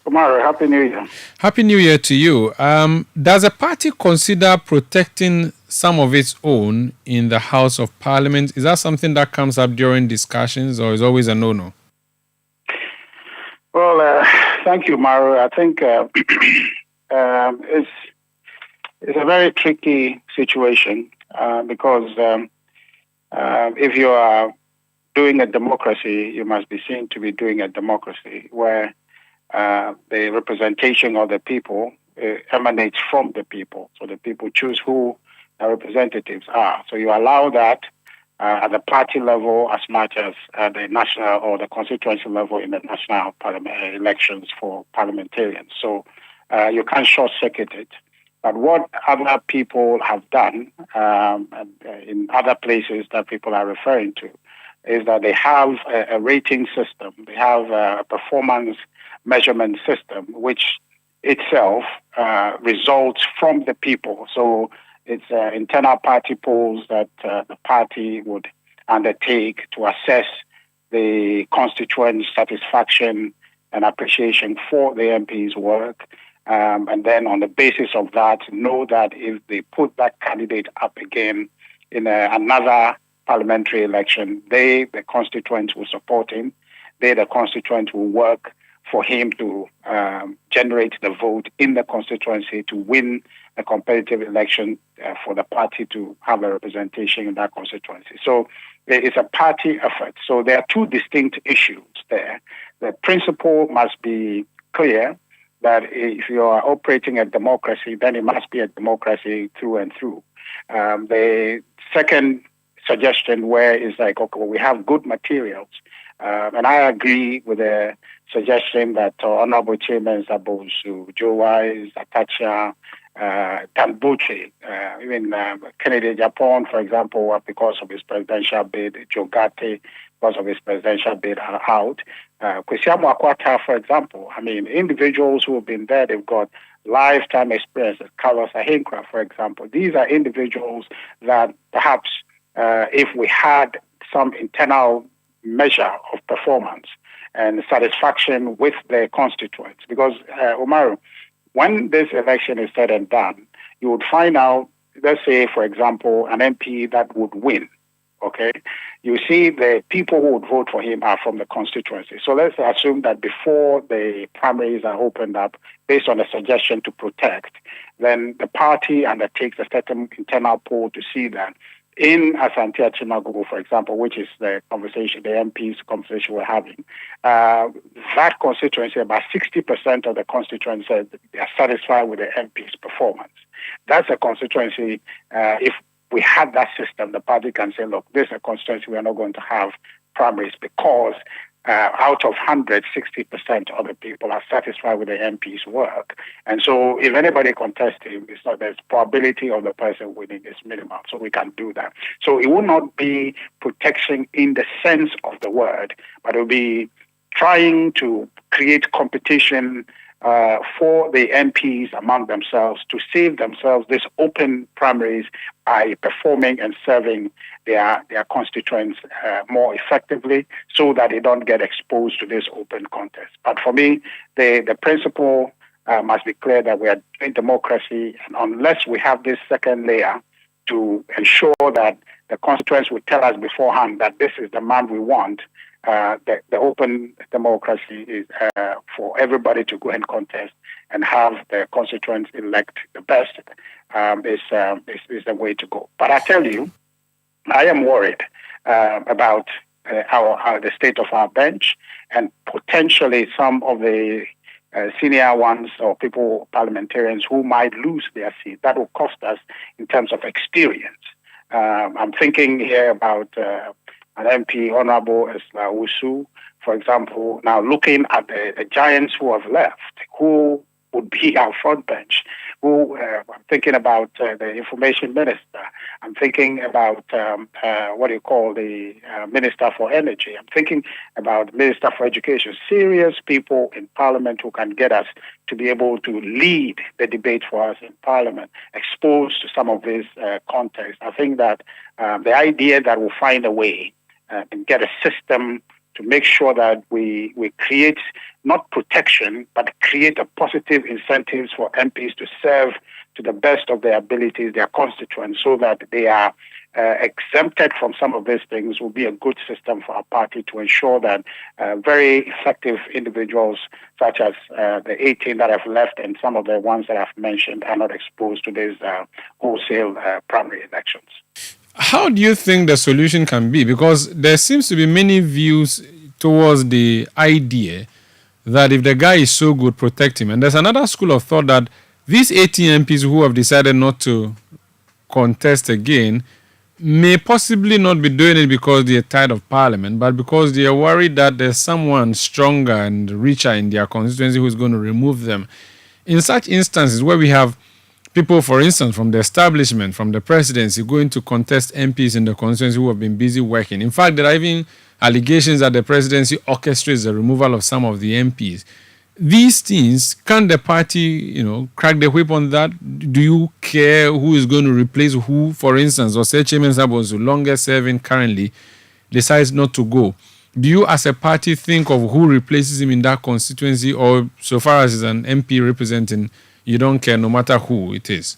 Omar, Happy New Year. Happy New Year to you. Does a party consider protecting some of its own in the House of Parliament? Is that something that comes up during discussions, or is always a no-no? Well, thank you, Maru. I think it's a very tricky situation because if you are doing a democracy, you must be seen to be doing a democracy where the representation of the people emanates from the people. So the people choose who the representatives are. So you allow that at the party level as much as at the national or the constituency level in the national parliament elections for parliamentarians. So you can't short-circuit it. But what other people have done in other places that people are referring to is that they have a rating system. They have a performance measurement system, which itself results from the people. So it's internal party polls that the party would undertake to assess the constituent satisfaction and appreciation for the MP's work. And then on the basis of that, know that if they put that candidate up again in another parliamentary election, the constituents will support him. The constituents will work for him to generate the vote in the constituency to win a competitive election for the party to have a representation in that constituency. So it's a party effort. So there are two distinct issues there. The principle must be clear that if you are operating a democracy, then it must be a democracy through and through. The second suggestion where it's like, okay, well, we have good materials. And I agree with the suggestion that Honorable Chairman Zabosu, Joe Wise, Atacha, Tambuchi, even Kennedy Japan, for example, because of his presidential bid, Joe Gate, because of his presidential bid, are out. Kwesiamu Akwata, for example, I mean, individuals who have been there, they've got lifetime experience. Carlos Ahinkra, for example. These are individuals that perhaps if we had some internal measure of performance and satisfaction with their constituents. Because, Umaru, when this election is said and done, you would find out, let's say, for example, an MP that would win, okay? You see the people who would vote for him are from the constituency. So let's assume that before the primaries are opened up, based on a suggestion to protect, then the party undertakes a certain internal poll to see that in Asante Achimagogo, for example, which is the conversation, the MP's conversation we're having, that constituency, about 60% of the constituents said they are satisfied with the MP's performance. That's a constituency, if we had that system, the party can say, look, this is a constituency we are not going to have primaries because out of 100, 60% of the people are satisfied with the MP's work. And so if anybody contests him, it's not, there's probability of the person winning is minimal. So we can do that. So it will not be protection in the sense of the word, but it will be trying to create competition for the MPs among themselves to save themselves this open primaries by performing and serving their constituents more effectively so that they don't get exposed to this open contest. But for me, the principle must be clear that we are doing democracy, and unless we have this second layer to ensure that the constituents will tell us beforehand that this is the man we want, the open democracy is for everybody to go and contest and have the constituents elect the best is the way to go. But I tell you, I am worried about the state of our bench and potentially some of the senior ones or parliamentarians who might lose their seat. That will cost us in terms of experience. I'm thinking here about an MP, Honorable Esla Usu, for example, now looking at the giants who have left, who would be our front bench, I'm thinking about the information minister. I'm thinking about the Minister for Energy. I'm thinking about Minister for Education. Serious people in Parliament who can get us to be able to lead the debate for us in Parliament, exposed to some of this context. I think that the idea that we'll find a way and get a system to make sure that we create not protection, but create a positive incentives for MPs to serve to the best of their abilities, their constituents, so that they are exempted from some of these things will be a good system for our party to ensure that very effective individuals, such as the 18 that have left and some of the ones that I've mentioned, are not exposed to these wholesale primary elections. How do you think the solution can be? Because there seems to be many views towards the idea that if the guy is so good, protect him. And there's another school of thought that these 18 MPs who have decided not to contest again may possibly not be doing it because they're tired of parliament, but because they are worried that there's someone stronger and richer in their constituency who's going to remove them. In such instances where we have people, for instance, from the establishment, from the presidency, going to contest MPs in the constituency who have been busy working. In fact, there are even allegations that the presidency orchestrates the removal of some of the MPs. These things, can the party, crack the whip on that? Do you care who is going to replace who? For instance, or say Chairman Sabonsu, longest serving currently, decides not to go. Do you as a party think of who replaces him in that constituency, or so far as an MP representing, you don't care no matter who it is?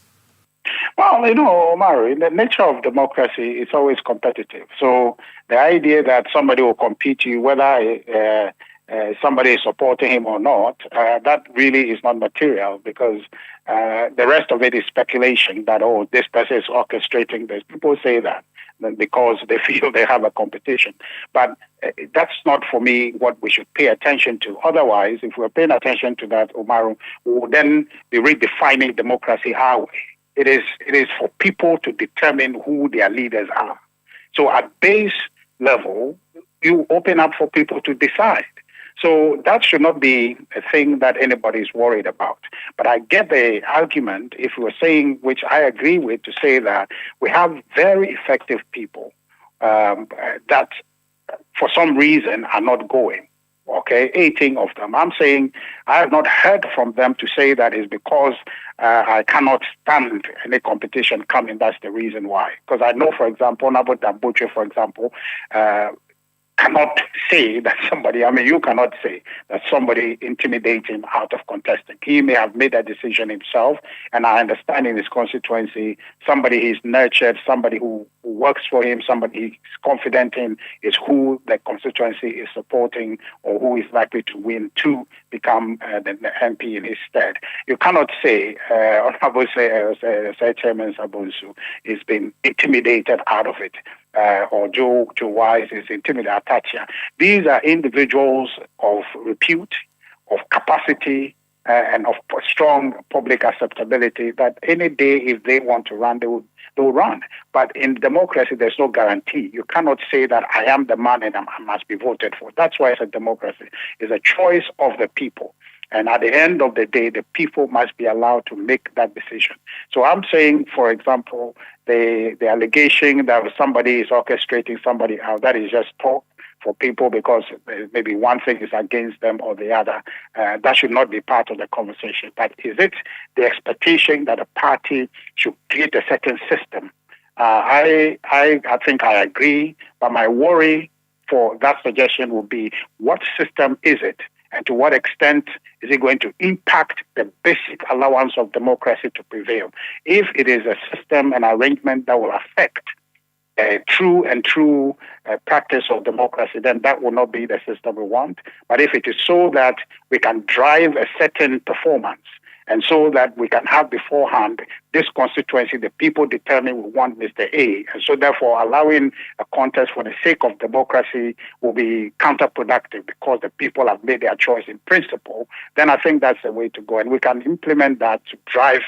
Well, Omar, the nature of democracy is always competitive. So the idea that somebody will compete you, whether somebody is supporting him or not, that really is not material, because the rest of it is speculation that, this person is orchestrating this. People say that because they feel they have a competition. But that's not, for me, what we should pay attention to. Otherwise, if we're paying attention to that, Omar, we will then be redefining democracy our way. It is for people to determine who their leaders are. So at base level, you open up for people to decide. So that should not be a thing that anybody is worried about. But I get the argument, if we're saying, which I agree with, to say that we have very effective people that for some reason are not going. Okay, 18 of them. I'm saying I have not heard from them to say that is because I cannot stand any competition coming. That's the reason why. Because I know, for example, Nabot Dambuche, for example, cannot say that somebody, you cannot say that somebody intimidates him out of contesting. He may have made that decision himself, and I understand in his constituency, somebody he's nurtured, somebody who works for him, somebody he's confident in is who the constituency is supporting or who is likely to win to become the MP in his stead. You cannot say, Honorable Chairman Sabonsu is being intimidated out of it. Or Joe Wise is intimidated. These are individuals of repute, of capacity, and of strong public acceptability that any day, if they want to run, they'll run. But in democracy, there's no guarantee. You cannot say that I am the man and I must be voted for. That's why it's a democracy. It's a choice of the people. And at the end of the day, the people must be allowed to make that decision. So I'm saying, for example, the allegation that somebody is orchestrating somebody out, that is just talk for people because maybe one thing is against them or the other. That should not be part of the conversation. But is it the expectation that a party should create a certain system? I think I agree, but my worry for that suggestion would be, what system is it? And to what extent is it going to impact the basic allowance of democracy to prevail? If it is a system and arrangement that will affect true practice of democracy, then that will not be the system we want. But if it is so that we can drive a certain performance, and so that we can have beforehand this constituency, the people determine we want Mr. A. And so therefore allowing a contest for the sake of democracy will be counterproductive because the people have made their choice in principle, then I think that's the way to go. And we can implement that to drive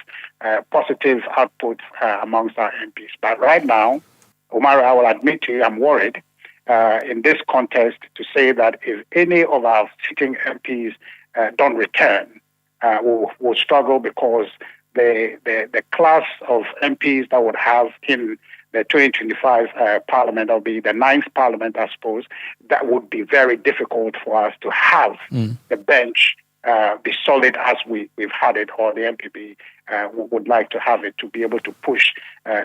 positive output amongst our MPs. But right now, Omar, I will admit to you, I'm worried in this contest to say that if any of our sitting MPs don't return, will struggle because the class of MPs that would have in the 2025 parliament, that will be the 9th parliament, I suppose, that would be very difficult for us to have the bench be solid as we've had it, or the NPP would like to have it, to be able to push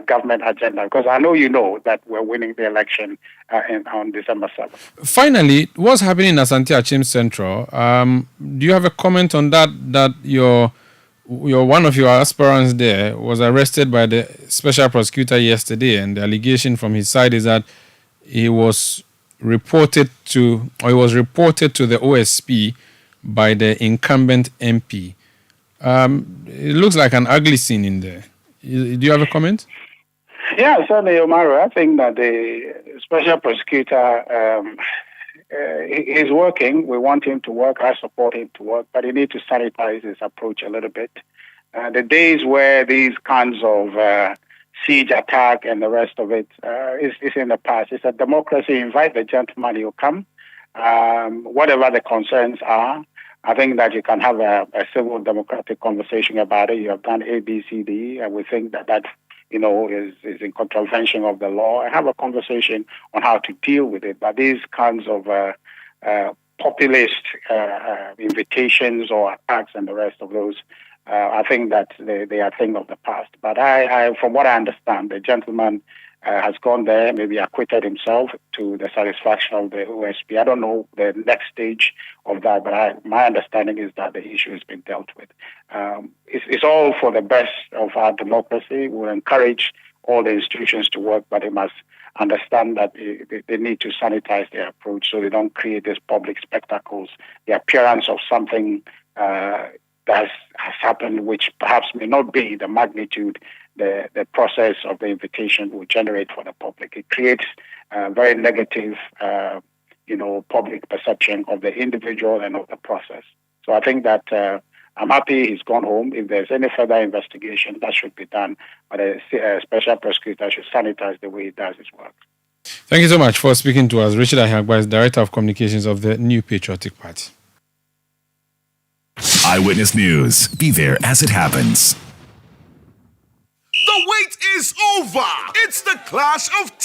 government agenda. Because I know you know that we're winning the election on December 7th. Finally, what's happening in Asante Achim Central? Do you have a comment on that? That your one of your aspirants there was arrested by the special prosecutor yesterday, and the allegation from his side is that he was reported to the OSP by the incumbent MP. It looks like an ugly scene in there. Do you have a comment? Yeah, certainly, Omaru. I think that the special prosecutor is working. We want him to work. I support him to work, but he needs to sanitize his approach a little bit. The days where these kinds of siege attack and the rest of it is in the past. It's a democracy. Invite the gentleman, he'll come. Whatever the concerns are, I think that you can have a civil democratic conversation about it. You have done A, B, C, D, and we think that is in contravention of the law, and have a conversation on how to deal with it. But these kinds of populist invitations or attacks and the rest of those, I think that they are a thing of the past. But I from what I understand, the gentleman has gone there, maybe acquitted himself to the satisfaction of the OSP. I don't know the next stage of that, but my understanding is that the issue has been dealt with. It's all for the best of our democracy. We'll encourage all the institutions to work, but they must understand that they need to sanitize their approach so they don't create these public spectacles, the appearance of something that has happened, which perhaps may not be the magnitude the process of the invitation will generate for the public. It creates a very negative, public perception of the individual and of the process. So I think that I'm happy he's gone home. If there's any further investigation, that should be done. But a special prosecutor should sanitize the way he does his work. Thank you so much for speaking to us. Richard Ahiagbah is Director of Communications of the New Patriotic Party. Eyewitness News. Be there as it happens. The wait is over. It's the Clash of